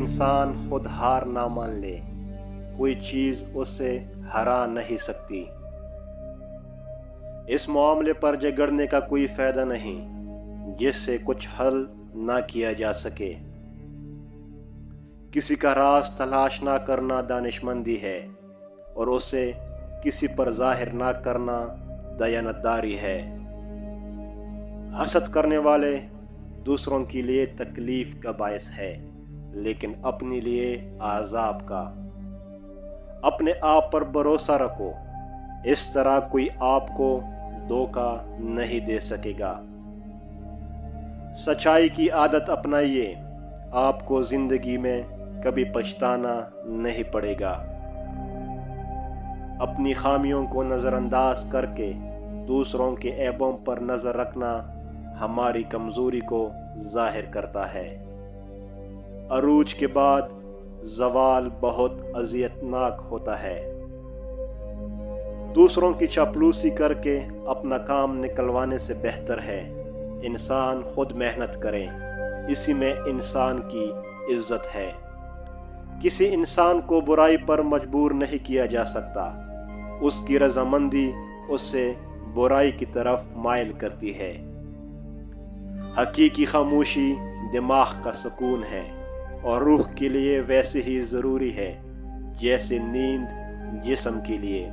انسان خود ہار نہ مان لے، کوئی چیز اسے ہرا نہیں سکتی۔ اس معاملے پر جھگڑنے کا کوئی فائدہ نہیں جس سے کچھ حل نہ کیا جا سکے۔ کسی کا راز تلاش نہ کرنا دانشمندی ہے، اور اسے کسی پر ظاہر نہ کرنا دیانتداری ہے۔ حسد کرنے والے دوسروں کے لیے تکلیف کا باعث ہے، لیکن اپنے لیے عذاب کا۔ اپنے آپ پر بھروسہ رکھو، اس طرح کوئی آپ کو دھوکہ نہیں دے سکے گا۔ سچائی کی عادت اپنائیے، آپ کو زندگی میں کبھی پچھتانا نہیں پڑے گا۔ اپنی خامیوں کو نظر انداز کر کے دوسروں کے عیبوں پر نظر رکھنا ہماری کمزوری کو ظاہر کرتا ہے۔ عروج کے بعد زوال بہت اذیتناک ہوتا ہے۔ دوسروں کی چاپلوسی کر کے اپنا کام نکلوانے سے بہتر ہے انسان خود محنت کرے، اسی میں انسان کی عزت ہے۔ کسی انسان کو برائی پر مجبور نہیں کیا جا سکتا، اس کی رضامندی اس سے برائی کی طرف مائل کرتی ہے۔ حقیقی خاموشی دماغ کا سکون ہے، اور روح کے لیے ویسے ہی ضروری ہے جیسے نیند جسم کے لیے۔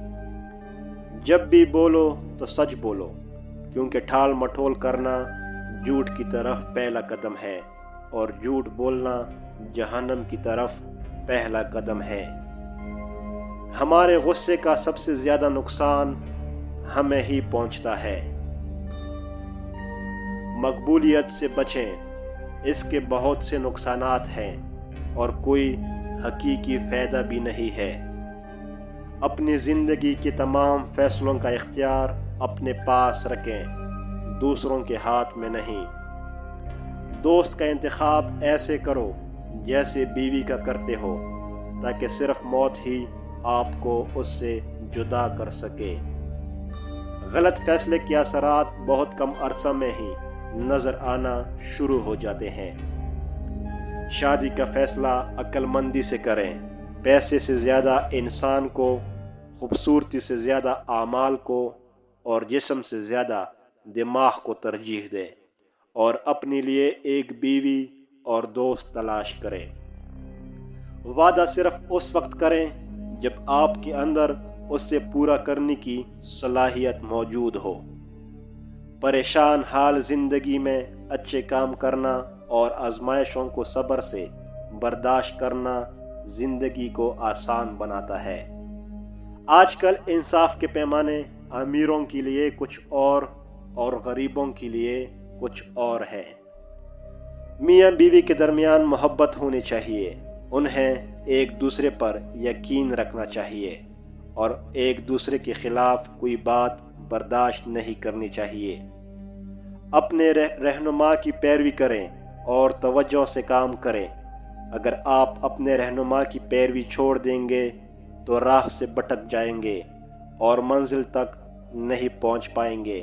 جب بھی بولو تو سچ بولو، کیونکہ ٹھال مٹول کرنا جھوٹ کی طرف پہلا قدم ہے، اور جھوٹ بولنا جہنم کی طرف پہلا قدم ہے۔ ہمارے غصے کا سب سے زیادہ نقصان ہمیں ہی پہنچتا ہے۔ مقبولیت سے بچیں، اس کے بہت سے نقصانات ہیں اور کوئی حقیقی فائدہ بھی نہیں ہے۔ اپنی زندگی کے تمام فیصلوں کا اختیار اپنے پاس رکھیں، دوسروں کے ہاتھ میں نہیں۔ دوست کا انتخاب ایسے کرو جیسے بیوی کا کرتے ہو، تاکہ صرف موت ہی آپ کو اس سے جدا کر سکے۔ غلط فیصلے کے اثرات بہت کم عرصہ میں ہی نظر آنا شروع ہو جاتے ہیں۔ شادی کا فیصلہ عقل مندی سے کریں، پیسے سے زیادہ انسان کو، خوبصورتی سے زیادہ اعمال کو، اور جسم سے زیادہ دماغ کو ترجیح دیں، اور اپنے لیے ایک بیوی اور دوست تلاش کریں۔ وعدہ صرف اس وقت کریں جب آپ کے اندر اسے پورا کرنے کی صلاحیت موجود ہو۔ پریشان حال زندگی میں اچھے کام کرنا اور آزمائشوں کو صبر سے برداشت کرنا زندگی کو آسان بناتا ہے۔ آج کل انصاف کے پیمانے امیروں کے لیے کچھ اور غریبوں کے لیے کچھ اور ہے۔ میاں بیوی کے درمیان محبت ہونی چاہیے، انہیں ایک دوسرے پر یقین رکھنا چاہیے، اور ایک دوسرے کے خلاف کوئی بات برداشت نہیں کرنی چاہیے۔ اپنے رہنما کی پیروی کریں اور توجہ سے کام کریں۔ اگر آپ اپنے رہنما کی پیروی چھوڑ دیں گے تو راہ سے بھٹک جائیں گے اور منزل تک نہیں پہنچ پائیں گے۔